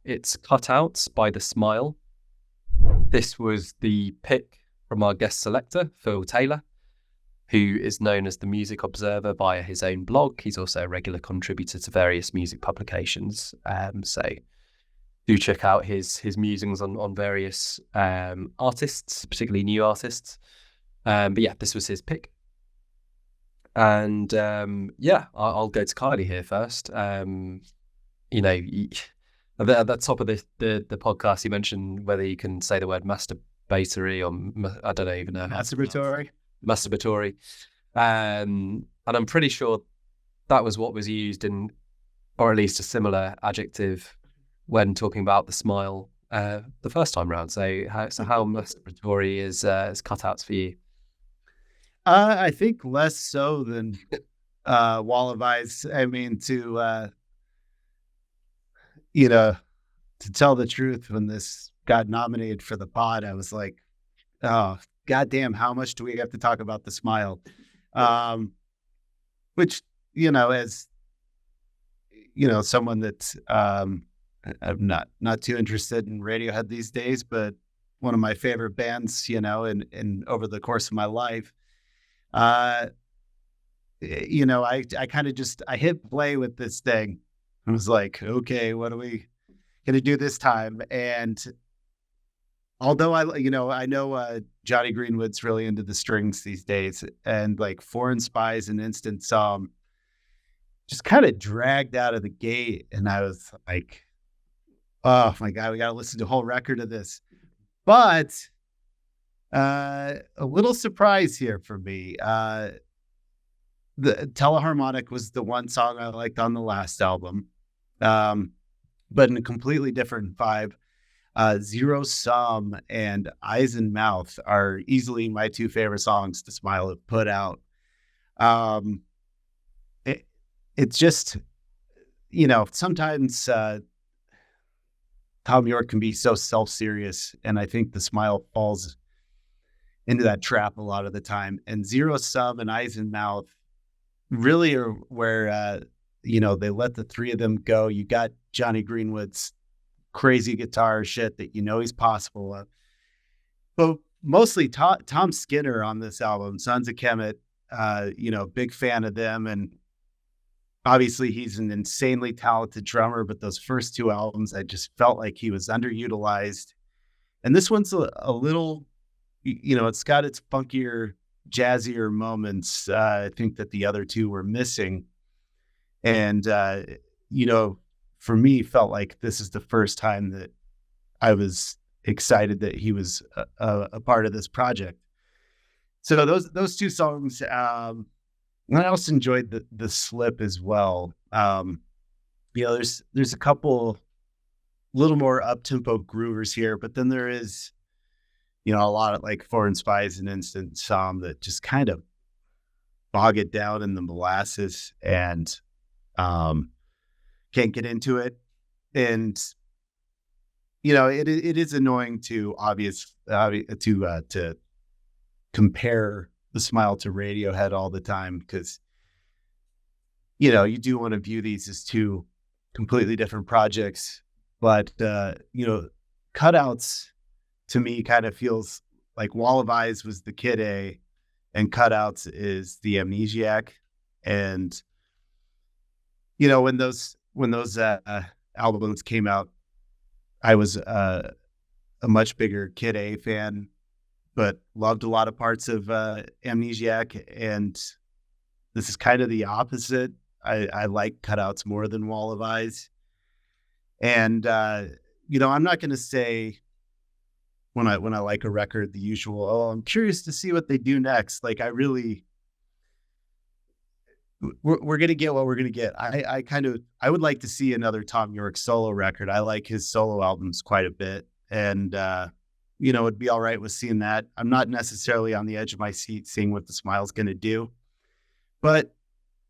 It's Cutouts by The Smile. This was the pick from our guest selector, Phil Taylor, who is known as the Music Observer via his own blog. He's also a regular contributor to various music publications. So do check out his musings on various artists, particularly new artists. But yeah, this was his pick. And I'll go to Kylie here first. At the top of the podcast, you mentioned whether you can say the word masturbatory or I don't even know. Masturbatory. And I'm pretty sure that was what was used in, or at least a similar adjective when talking about The Smile the first time round. So how masturbatory is Cutouts for you? I think less so than Wall of Ice. I mean, to tell the truth, when this got nominated for the pod, I was like, oh, goddamn, how much do we have to talk about The Smile? Which, as, someone that's I'm not too interested in Radiohead these days, but one of my favorite bands, and over the course of my life. I kind of I hit play with this thing. I was like, okay, what are we going to do this time? And although I know Johnny Greenwood's really into the strings these days, and like Foreign Spies and Instant Psalm just kind of dragged out of the gate. And I was like, oh my God, we got to listen to a whole record of this. But a little surprise here for me. The Teleharmonic was the one song I liked on the last album, but in a completely different vibe. Zero Sum and Eyes and Mouth are easily my two favorite songs The Smile have put out. It's just, sometimes Tom York can be so self-serious, and I think The Smile falls into that trap a lot of the time. And Zero Sum and Eyes and Mouth really are where, they let the three of them go. You got Johnny Greenwood's crazy guitar shit that he's possible of. But mostly Tom Skinner on this album, Sons of Kemet, big fan of them. And obviously he's an insanely talented drummer, but those first two albums, I just felt like he was underutilized. And this one's a little, it's got its funkier, jazzier moments. I think that the other two were missing. And, for me, felt like this is the first time that I was excited that he was a part of this project. So those two songs, I also enjoyed the Slip as well. There's a couple little more up-tempo groovers here, but then there is, a lot of like Foreign Spies and Instant Psalm that just kind of bog it down in the molasses and can't get into it. And, it is annoying to to compare The Smile to Radiohead all the time, because, you do want to view these as two completely different projects. But, Cutouts to me kind of feels like Wall of Eyes was the Kid A and Cutouts is the Amnesiac. And, when those albums came out, I was a much bigger Kid A fan, but loved a lot of parts of Amnesiac. And this is kind of the opposite. I like Cutouts more than Wall of Eyes. And, I'm not going to say when I like a record, the usual, oh, I'm curious to see what they do next. Like, we're going to get what we're going to get. I would like to see another Tom York solo record. I like his solo albums quite a bit. And, it'd be all right with seeing that. I'm not necessarily on the edge of my seat seeing what The Smile's going to do. But,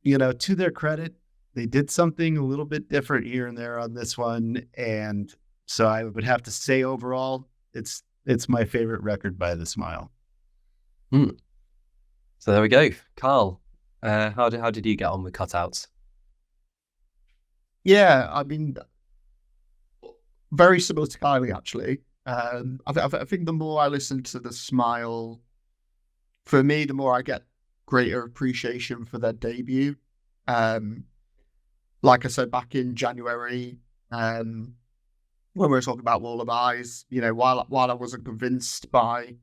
to their credit, they did something a little bit different here and there on this one. And so I would have to say overall, it's my favorite record by The Smile. So there we go. Karl, how did you get on with Cutouts? Yeah, I mean, very similar to Kiley, actually. I think the more I listen to the Smile, for me, the more I get greater appreciation for their debut. Like I said back in January, when we were talking about Wall of Eyes, while I wasn't convinced by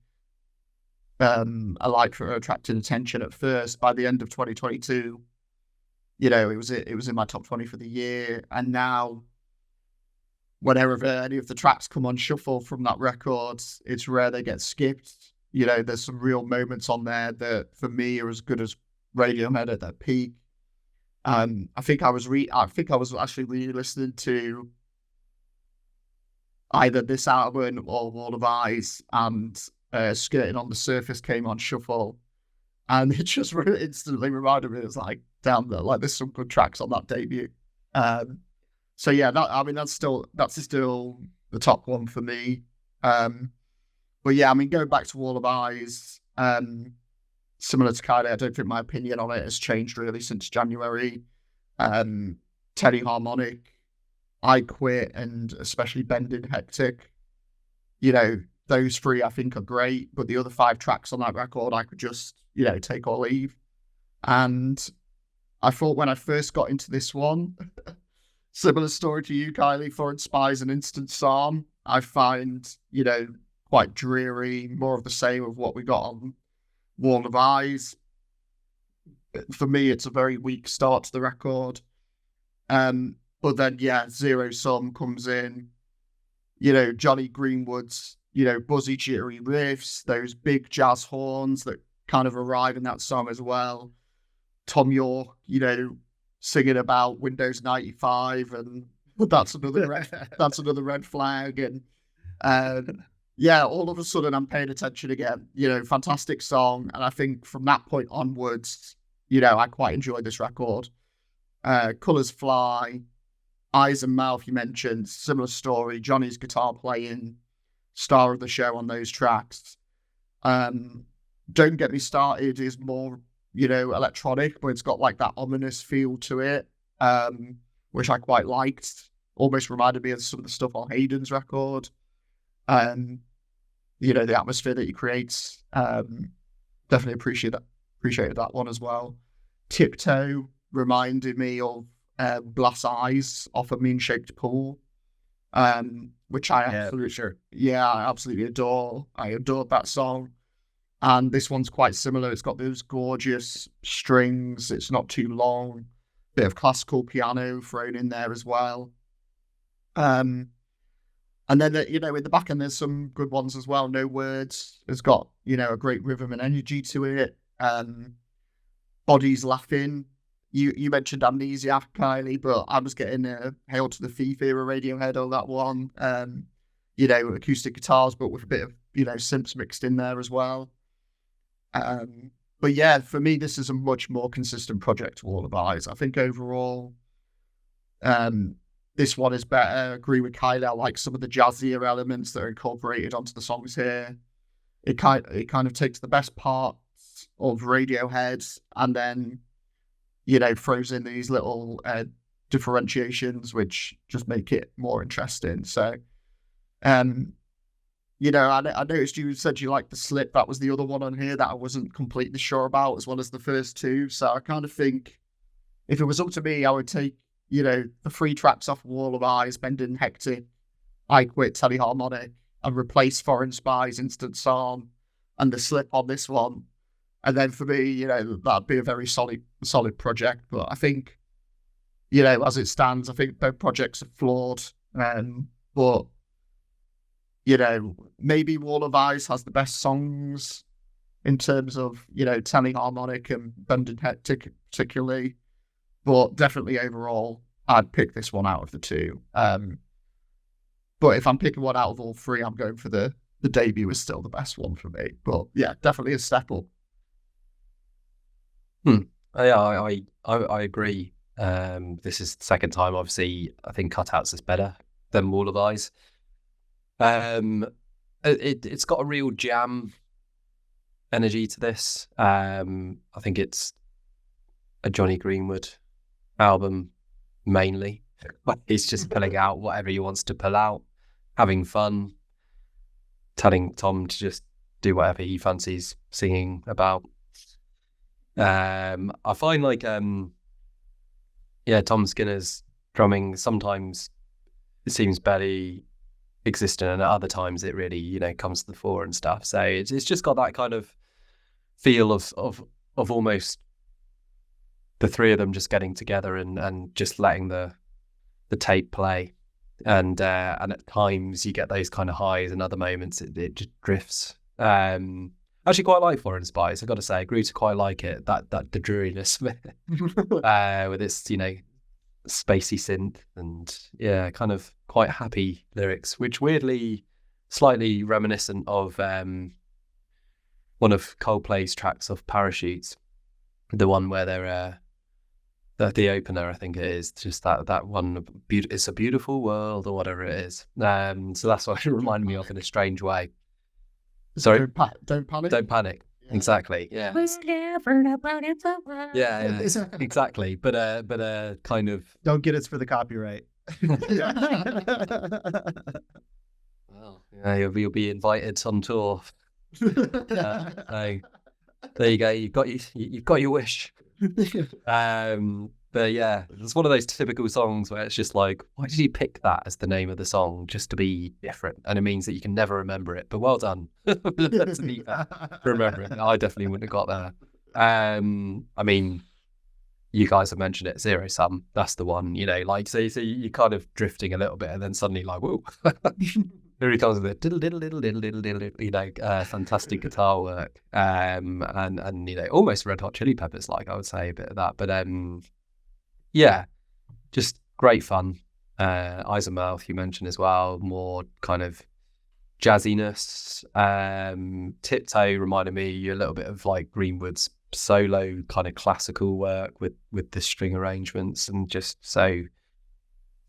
a light for attracting attention at first, by the end of 2022, it was in my top 20 for the year. And now, whenever any of the tracks come on shuffle from that record, it's rare they get skipped. There's some real moments on there that for me are as good as Radiohead at their peak. I think I was actually re-listening to either this album or Wall of Eyes, and Skirting on the Surface came on shuffle, and it just instantly reminded me, it was like, damn, there's some good tracks on that debut. So yeah, that's still the top one for me. But yeah, going back to Wall of Eyes, similar to Kylie, I don't think my opinion on it has changed really since January. Teddy Harmonic, I Quit, and especially Bending Hectic. Those three I think are great, but the other 5 tracks on that record I could just, take or leave. And I thought when I first got into this one, similar story to you, Kylie, Foreign Spies and Instant Psalm, I find, quite dreary, more of the same of what we got on Wall of Eyes. For me, it's a very weak start to the record. But then, yeah, Zero Sum comes in, Johnny Greenwood's, buzzy, jittery riffs, those big jazz horns that kind of arrive in that song as well. Tom York, singing about Windows 95, and that's another red flag. And yeah, all of a sudden I'm paying attention again. Fantastic song, and I think from that point onwards, I quite enjoyed this record. Colours Fly, Eyes and Mouth, you mentioned, similar story. Johnny's guitar playing, star of the show on those tracks. Don't Get Me Started is more, electronic, but it's got like that ominous feel to it, which I quite liked. Almost reminded me of some of the stuff on Hayden's record. The atmosphere that he creates. Definitely appreciated that one as well. Tiptoe reminded me of Glass Eyes off a Mean Shaped Pool, which I absolutely adore. I adored that song. And this one's quite similar. It's got those gorgeous strings. It's not too long. Bit of classical piano thrown in there as well. And then, in the back end, there's some good ones as well. No Words has got, a great rhythm and energy to it. Bodies Laughing. You mentioned Amnesia, Kylie, but I was getting Hail to the Thief era Radiohead on that one. Acoustic guitars, but with a bit of, synths mixed in there as well. But yeah, for me, this is a much more consistent project to Wall of Eyes. I think overall, this one is better. I agree with Kylie. I like some of the jazzier elements that are incorporated onto the songs here. It kind of takes the best parts of Radiohead and then, throws in these little differentiations which just make it more interesting. So, I noticed you said you liked The Slip. That was the other one on here that I wasn't completely sure about, as well as the first 2. So I kind of think if it was up to me, I would take, the 3 tracks off Wall of Eyes, Bending Hectic, I Quit, Teddy Harmonic, and replace Foreign Spies, Instant Psalm, and The Slip on this one. And then for me, that'd be a very solid project. But I think, as it stands, I think both projects are flawed. But, maybe Wall of Eyes has the best songs in terms of, Teddy Harmonic and Bending Hectic particularly. But definitely overall, I'd pick this one out of the 2. But if I'm picking one out of all 3, I'm going for the debut is still the best one for me. But yeah, definitely a step up. Yeah, I agree. This is the second time, obviously, I think Cutouts is better than Wall of Eyes. It's got a real jam energy to this. I think it's a Johnny Greenwood album mainly. He's just pulling out whatever he wants to pull out. having fun, telling Tom to just do whatever he fancies singing about. I find like Tom Skinner's drumming sometimes it seems barely existent, and at other times it really comes to the fore and stuff. So it's just got that kind of feel of almost the three of them just getting together and just letting the tape play, and at times you get those kind of highs, and other moments it just drifts. Actually quite like Foreign Spies, I've got to say. I grew to quite like it, that the dreariness with its spacey synth and kind of quite happy lyrics, which weirdly slightly reminiscent of one of Coldplay's tracks off Parachutes, the one where they're the opener, I think it is, just that one, it's a beautiful world or whatever it is. So that's what it reminded me of in a strange way. Sorry, don't panic. Don't panic. Yeah. Exactly. Yeah. Yeah, exactly. But kind of. Don't get us for the copyright. Well, yeah, you'll be invited on tour. So, there you go. You've got your wish. But yeah, it's one of those typical songs where it's just like, why did you pick that as the name of the song just to be different? And it means that you can never remember it. But well done. Let's leave that. Remember it. I definitely wouldn't have got there. I mean, you guys have mentioned it, Zero Sum. That's the one. So you're kind of drifting a little bit, and then suddenly like, whoa. Here he comes with a diddle, fantastic guitar work, and almost Red Hot Chili Peppers, like I would say a bit of that, but just great fun. Eyes and Mouth you mentioned as well, more kind of jazziness. Tiptoe reminded me a little bit of like Greenwood's solo kind of classical work with the string arrangements, and just so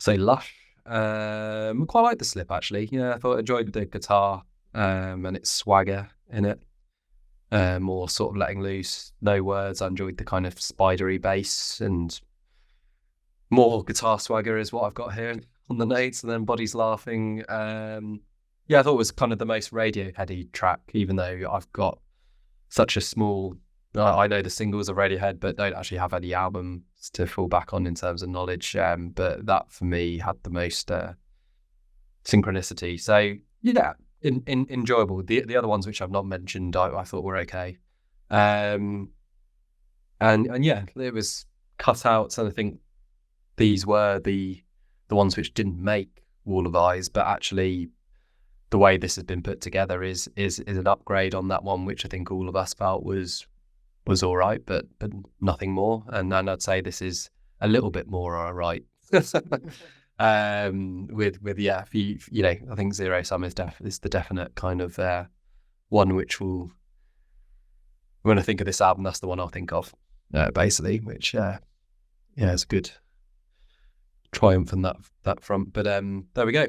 lush. Quite like the Slip actually. I thought I enjoyed the guitar and its swagger in it. More sort of letting loose, no words. I enjoyed the kind of spidery bass, and more guitar swagger is what I've got here on the notes, and then Bodies Laughing. I thought it was kind of the most Radioheady track, even though I've got such a small. I know the singles of Radiohead, but don't actually have any albums to fall back on in terms of knowledge. But that for me had the most synchronicity. So yeah, enjoyable. The other ones which I've not mentioned, I thought were okay. And yeah, it was Cutouts, and I think these were the ones which didn't make Wall of Eyes, but actually the way this has been put together is an upgrade on that one, which I think all of us felt was all right, but nothing more. And then I'd say this is a little bit more all right. With I think Zero Sum is the definite kind of one which will, when I think of this album, that's the one I'll think of, basically, which is a good triumph on that front. But there we go.